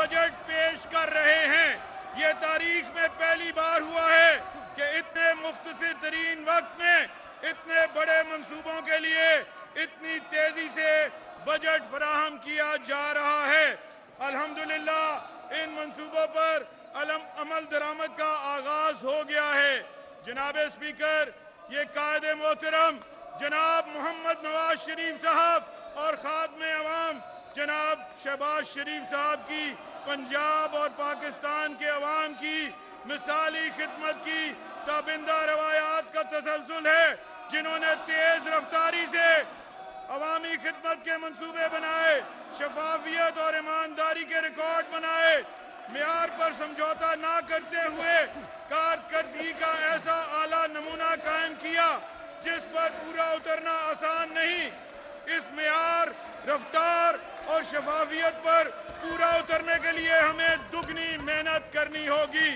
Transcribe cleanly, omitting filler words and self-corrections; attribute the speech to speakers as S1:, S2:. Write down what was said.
S1: Budget पेश कर रहे हैं। ये तारीख में पहली बार हुआ है कि इतने मुख्तसर तरीन वक्त में इतने बड़े मंसूबों के लिए इतनी तेजी से बजट फराहम किया जा रहा है। अल्हम्दुलिल्लाह इन मंसूबों पर अमल दरामद का आगाज हो गया है। जनाब स्पीकर, ये कायदे मोहतरम जनाब मोहम्मद नवाज शरीफ साहब और खादमे अवाम जनाब शहबाज शरीफ साहब की पंजाब और पाकिस्तान के अवाम की मिसाली खिदमत की ताबिंदा रवायात का तसलसल है, जिन्होंने तेज रफ्तारी से अवामी खिदमत के मंसूबे बनाए, शफाफियत और ईमानदारी के रिकॉर्ड बनाए, मेयार पर समझौता ना करते हुए कारकर्दगी का ऐसा आला नमूना कायम किया जिस पर पूरा उतरना आसान नहीं। इस मेयार, रफ्तार और शफाफियत पर पूरा उतरने के लिए हमें दुगनी मेहनत करनी होगी।